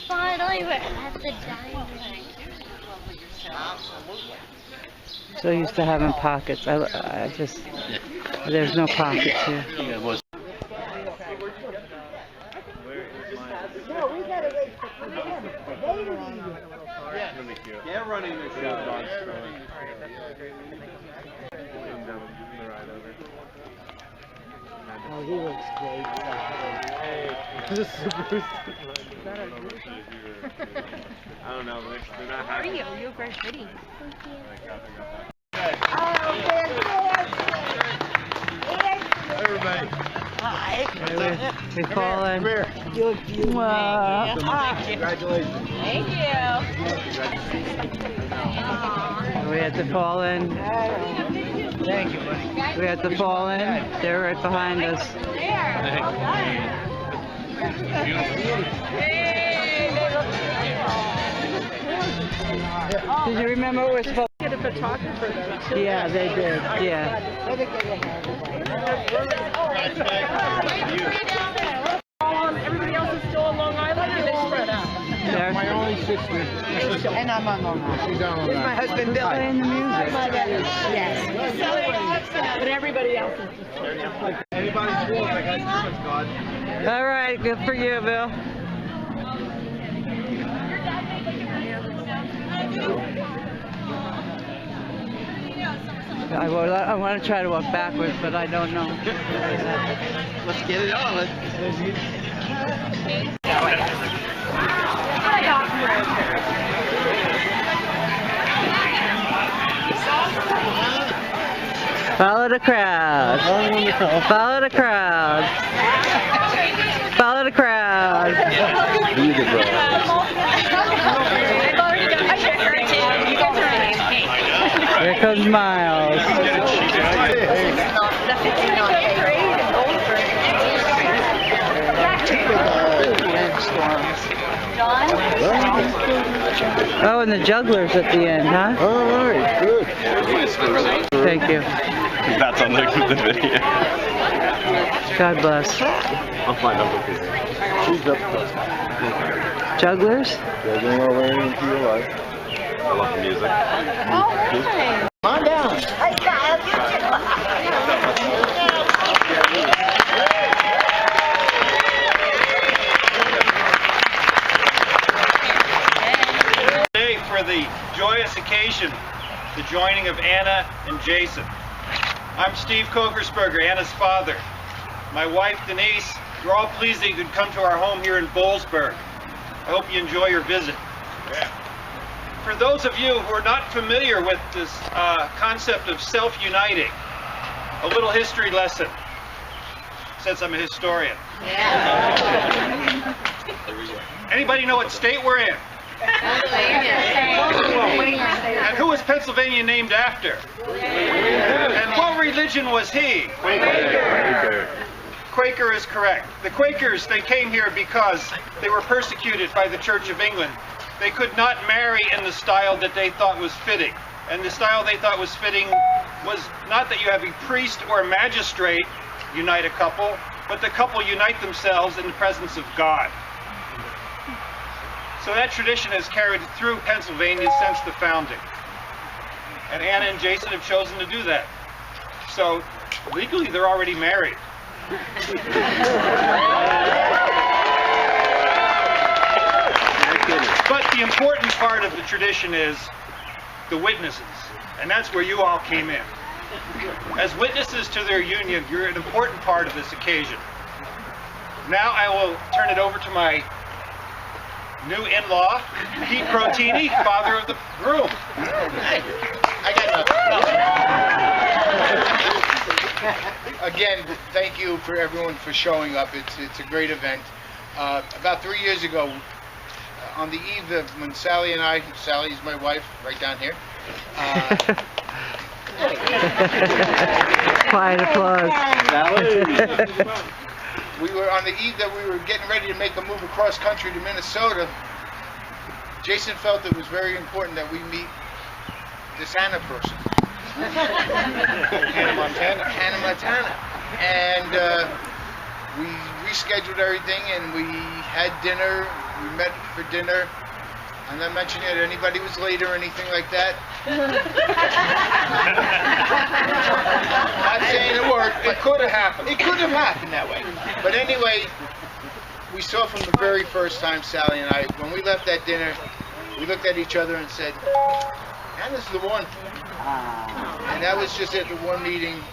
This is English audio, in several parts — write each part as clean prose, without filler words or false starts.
finally we're at the diner. So used to having pockets. I just, there's no pockets here. They're running the show. Oh, he looks great. I don't know, they're not How are happy. you? You're very pretty. Everybody. We fall in. Wow. Congratulations. Thank you. We had to fall in. Thank you, buddy. We had to fall in. They're right behind us. Did you remember we're supposed to get a photographer? Yeah, they did. Yeah. Everybody else is still on Long Island, or they spread out? My only sister. And I'm on Long Island. She's on Here's my husband, Bill. Playing the music. Yes. But everybody else is just... Anybody's fault, I got too much, God. All right, good for you, Bill. I want to try to walk backwards, but I don't know. Let's get it on. Let's get Follow the crowd. Follow the crowd. Follow the crowd. Here comes Miles. Oh, and the jugglers at the end, huh? All right, good. Thank you. That's on the video. God bless. I'll find out what it is. She's up. Jugglers? They're going over into your life. I love the music. Come on down. Today for the joyous occasion, the joining of Anna and Jason. I'm Steve Kogersberger, Anna's father. My wife Denise, we're all pleased that you could come to our home here in Boalsburg. I hope you enjoy your visit. For those of you who are not familiar with this concept of self-uniting, a little history lesson, since I'm a historian. Anybody know what state we're in? And who was Pennsylvania named after? And what religion was he? Quaker. Quaker is correct. The Quakers, they came here because they were persecuted by the Church of England. They could not marry in the style that they thought was fitting. And the style they thought was fitting was not that you have a priest or a magistrate unite a couple, but the couple unite themselves in the presence of God. So that tradition has carried through Pennsylvania since the founding. And Anna and Jason have chosen to do that. So legally they're already married. But the important part of the tradition is the witnesses. And that's where you all came in. As witnesses to their union, you're an important part of this occasion. Now I will turn it over to my new in-law, Pete Protini, father of the groom. I got Again, thank you for everyone for showing up. It's a great event. About 3 years ago, on the eve of when Sally and I, Sally's my wife, right down here. Quiet applause. We were on the eve that we were getting ready to make a move across country to Minnesota. Jason felt it was very important that we meet this Hannah person. Hannah Montana. And we rescheduled everything and we had dinner We met for dinner. I'm not mentioning that anybody was late or anything like that. Not saying it worked. It could have happened. It could have happened that way. But anyway, we saw from the very first time, Sally and I, when we left that dinner, we looked at each other and said, Anna's the one. And that was just at the one meeting.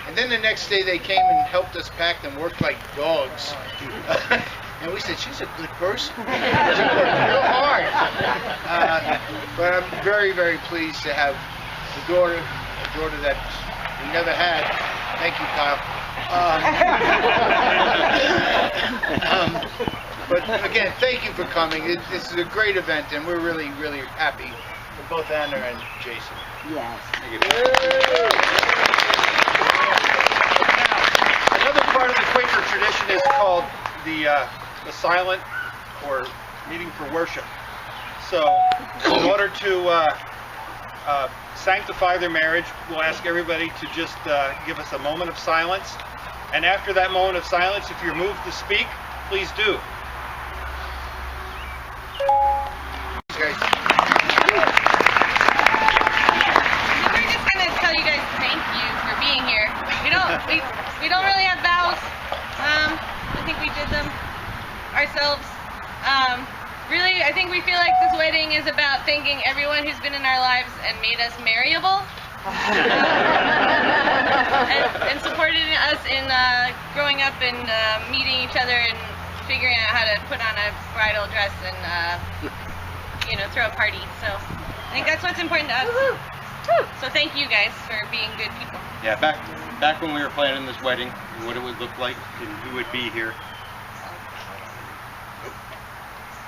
And then the next day they came and helped us pack and worked like dogs. And we said, she's a good person. She worked real hard. But I'm very, very pleased to have a daughter that we never had. Thank you, Kyle. But again, thank you for coming. This is a great event, and we're really, really happy for both Anna and Jason. Yes. Another part of the Quaker tradition is called the silent or meeting for worship. So, in order to sanctify their marriage, we'll ask everybody to just give us a moment of silence. And after that moment of silence, if you're moved to speak, please do. Okay. We're just gonna tell you guys thank you for being here. We don't really have vows. I think we did them ourselves. Really, I think we feel like this wedding is about thanking everyone who's been in our lives and made us marriable. And supported us in growing up and meeting each other and figuring out how to put on a bridal dress and throw a party. So I think that's what's important to us. So thank you guys for being good people. Yeah, back when we were planning this wedding, and what it would look like, and who would be here,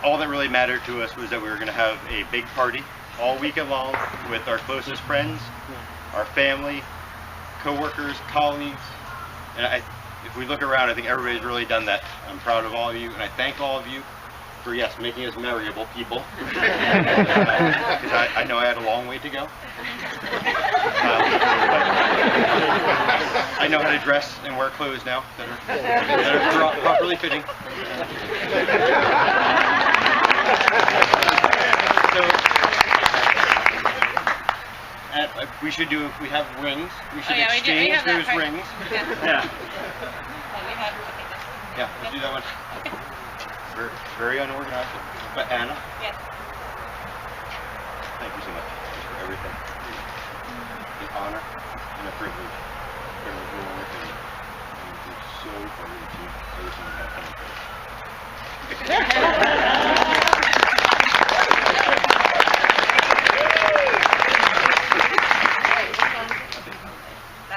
all that really mattered to us was that we were going to have a big party all weekend long with our closest friends, our family, co-workers, colleagues. And if we look around, I think everybody's really done that. I'm proud of all of you, and I thank all of you for, yes, making us marriable people. Because I know I had a long way to go. I know how to dress and wear clothes now that are properly fitting. So, if we have rings, we should exchange those rings. Yeah. Yeah, let's do that one. Very unorganized. But Anna? Yes. Thank you so much for everything. The honor and the privilege. It was so funny to see everything that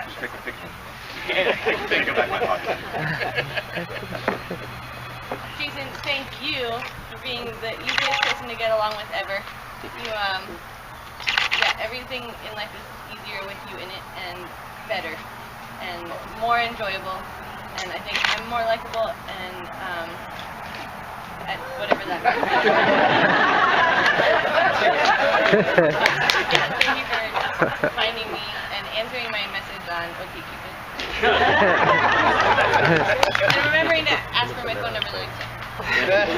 Just take a picture. Think about my pocket. Jason, thank you for being the easiest person to get along with ever. Everything in life is easier with you in it, and better, and more enjoyable, and I think I'm more likable, and whatever that means. Thank you for finding me and answering my message on OkCupid. And remembering to ask for my phone number the next time. That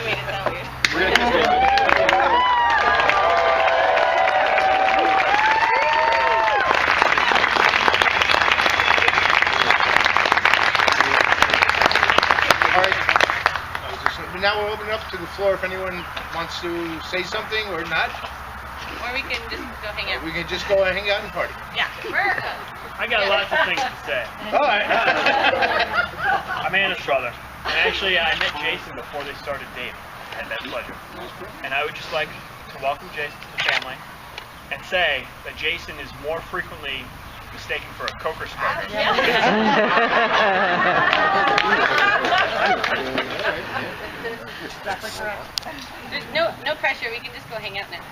made it sound weird. All right. Now we'll open it up to the floor if anyone wants to say something or not. Or we can just go hang out. We can just go and hang out and party. Yeah. I got lots of things to say. All right. I'm Anna's brother. And actually, I met Jason before they started dating. I had that pleasure. And I would just like to welcome Jason to the family and say that Jason is more frequently mistaken for a Kokersberger. There's no pressure. We can just go hang out now.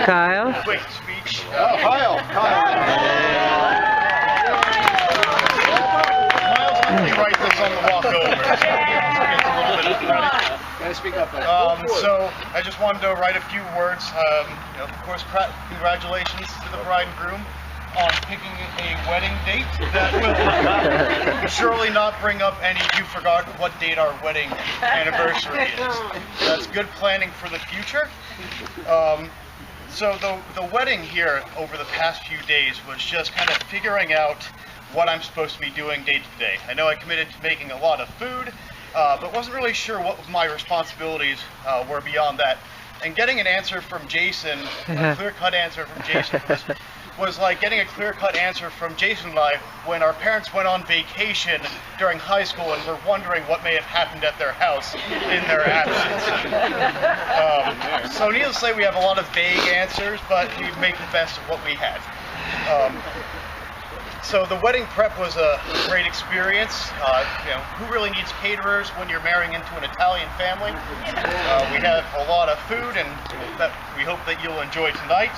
Kyle? Quick speech. Oh, Kyle. Miles let me write this on the walk over. Gotta speak up. So I just wanted to write a few words. Of course, congratulations to the bride and groom. on picking a wedding date that will surely not bring up any "you forgot what date our wedding anniversary is." That's good planning for the future. So the wedding here over the past few days was just kind of figuring out what I'm supposed to be doing day to day. I know I committed to making a lot of food, but wasn't really sure what my responsibilities were beyond that. And getting an answer from Jason, a clear-cut answer from Jason, was like getting a clear-cut answer from Jason and I when our parents went on vacation during high school and were wondering what may have happened at their house in their absence. So needless to say, we have a lot of vague answers, but we make the best of what we had. So the wedding prep was a great experience. Who really needs caterers when you're marrying into an Italian family? We have a lot of food, and that we hope that you'll enjoy tonight.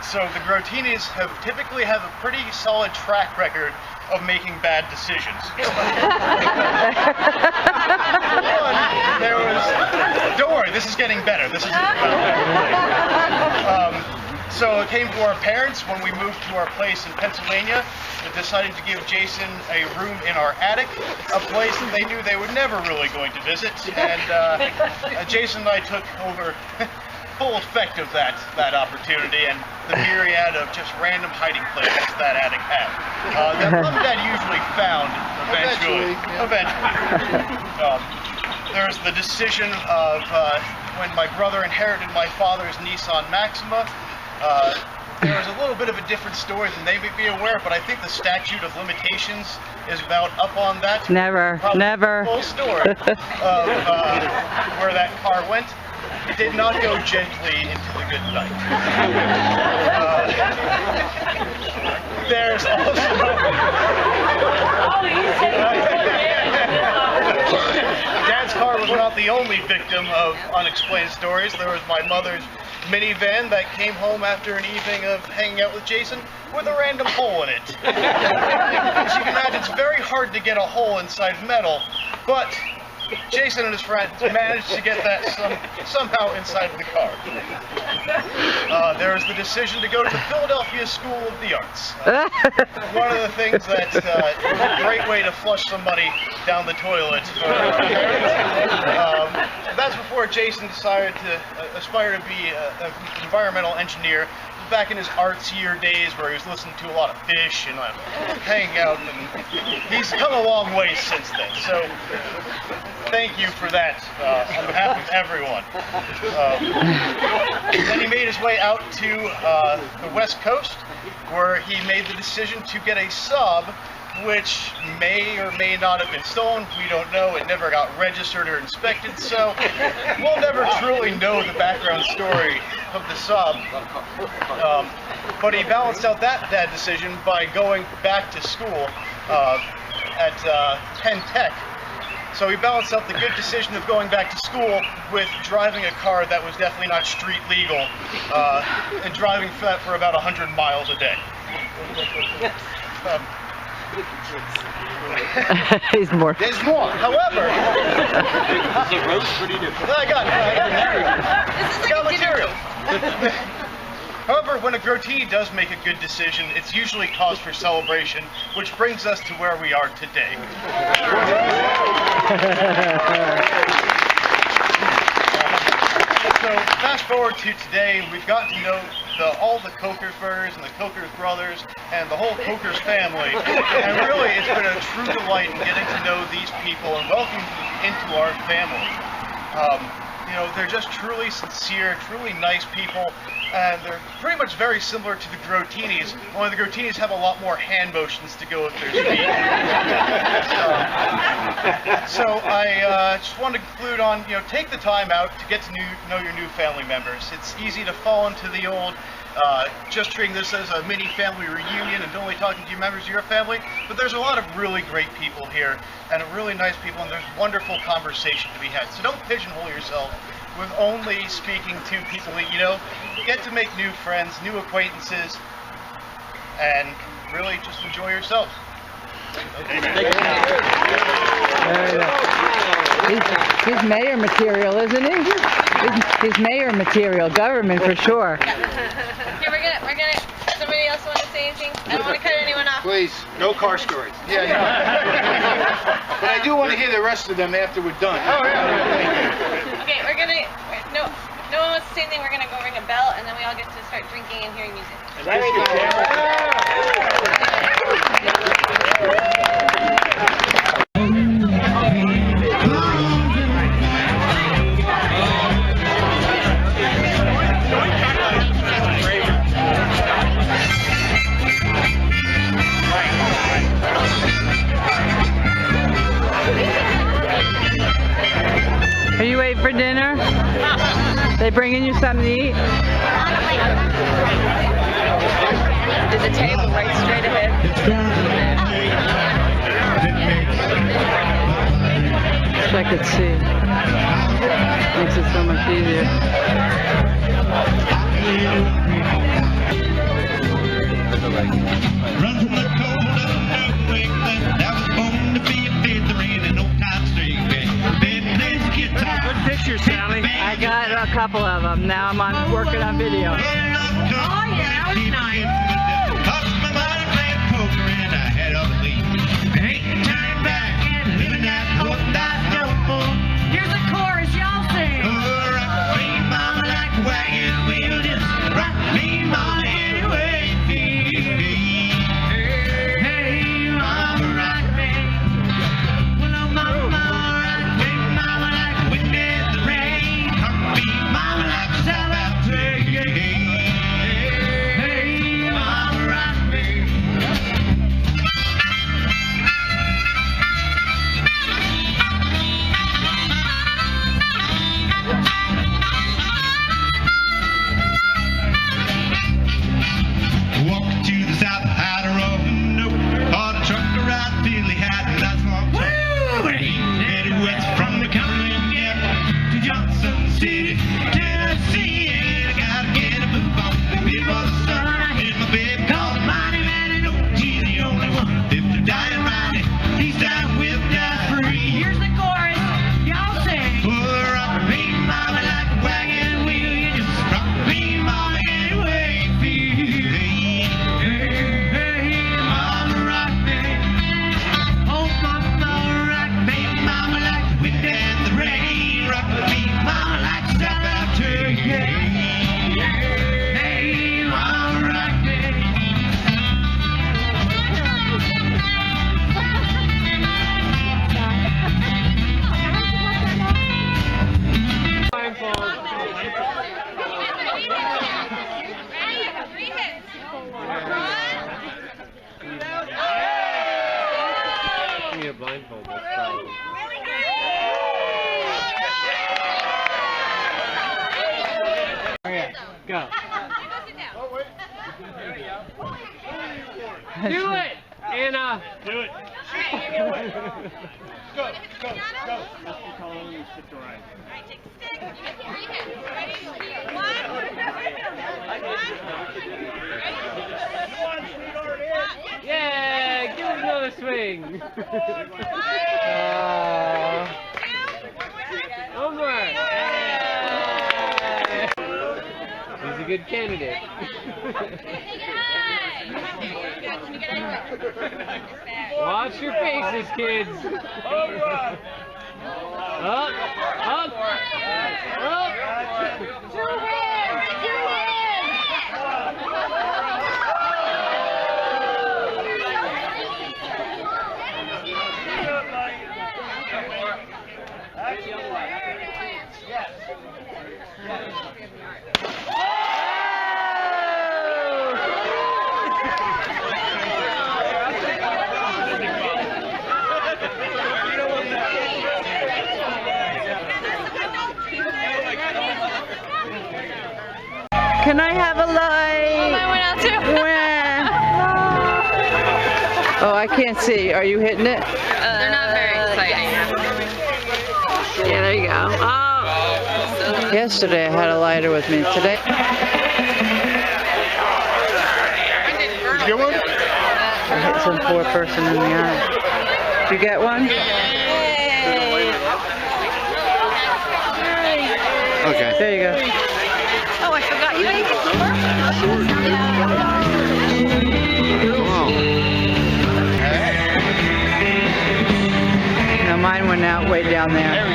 So the Grotinis typically have a pretty solid track record of making bad decisions. Don't worry, this is getting better. This is So it came to our parents when we moved to our place in Pennsylvania and decided to give Jason a room in our attic, a place that they knew they were never really going to visit. And Jason and I took over full effect of that opportunity and the myriad of just random hiding places that attic had. That Mom and Dad usually found eventually. There was the decision of when my brother inherited my father's Nissan Maxima. There was a little bit of a different story than they may be aware, but I think the statute of limitations is about up on that. Never. The full story of where that car went. It did not go gently into the good night. There's also... Dad's car was not the only victim of unexplained stories. There was my mother's minivan that came home after an evening of hanging out with Jason with a random hole in it. As you can imagine, it's very hard to get a hole inside metal, but Jason and his friends managed to get that somehow inside the car. There was the decision to go to the Philadelphia School of the Arts. One of the things that was a great way to flush some money down the toilet. That's before Jason decided to aspire to be an environmental engineer. Back in his arts year days where he was listening to a lot of Fish and hanging out, and he's come a long way since then. So thank you for that on behalf of everyone. Then he made his way out to the West Coast where he made the decision to get a sub which may or may not have been stolen. We don't know. It never got registered or inspected, so we'll never truly know the background story of the sub. But he balanced out that bad decision by going back to school at Penn Tech. So he balanced out the good decision of going back to school with driving a car that was definitely not street legal and driving that for about 100 miles a day. He's more. There's more. However, The road's pretty different. I got material. However, when a Grotini does make a good decision, it's usually cause for celebration, which brings us to where we are today. So fast forward to today, we've gotten to know all the Kokersbergers and the Kokers brothers and the whole Kokers family. And really, it's been a true delight in getting to know these people and welcoming them into our family. They're just truly sincere, truly nice people, and they're pretty much very similar to the Grotinis, only the Grotinis have a lot more hand motions to go with their speed. So I just want to conclude on, take the time out to get to know your new family members. It's easy to fall into the old, just treating this as a mini family reunion and only talking to your members of your family, but there's a lot of really great people here, and really nice people, and there's wonderful conversation to be had. So don't pigeonhole yourself with only speaking to people that you know. Get to make new friends, new acquaintances, and really just enjoy yourself. He's mayor material, isn't he? He's mayor material, government for sure. Here, we're gonna say anything? I don't want to cut anyone off. Please. No car stories. Yeah, no. But I do want to hear the rest of them after we're done. Oh, yeah. Okay, we're gonna. No, no one wants to say anything. We're gonna go ring a bell, and then we all get to start drinking and hearing music. Are you waiting for dinner? They bringing you something to eat? There's a table right straight ahead. Wish I could see. Makes it so much easier. Run from the cold of New England. I was born to be a feathering in old time street. Good picture, Sally. I got a couple of them. Now I'm on working on video. Oh yeah, that was nice. Cost my money playing poker and I had all the lead. Ain't turned back and living that hope that no more. Here's a chorus, y'all sing. Oh, rock me, mama, like a wagon wheel. Just rock me, mama, anyway. Hey, mama, rock me. Well, oh, mama, rock me, mama, like a wind in the rain. Rock me, mama, like a South train. Hey, mama, rock me. Walking to the south, had a rolling note. On a truck to ride till he had a nice long tote. He headed west from the Cumberland Gap to Johnson City, Tennessee. And I gotta get a move on before the sun. I hit my baby called Mighty Man, and oh, she's the only one. If they're dying riding, he's down with die free. Here's the chorus, y'all sing. Oh, rock me, mama, like a wagon wheel. You just rock me, mama, anyway. Hey, mama, rock me. Oh, mama, rock me, mama, like the wind and the rain. Rock me, mama, like South Africa. Hey, mama, rock me. Give me a blindfold. That's probably. Go. Do it, Anna. Do it. Go, go, go. Yeah, give it another swing. One more. He's a good candidate. Watch your faces, kids. Up, up, up. Can I have a light? Oh, mine went out too. Oh, I can't see. Are you hitting it? They're not very exciting. Yeah, there you go. Oh. Yesterday I had a lighter with me. Today. Did you get one? I hit some poor person in the eye. Did you get one? Okay. There you go. Oh, I forgot. You know you can way down there.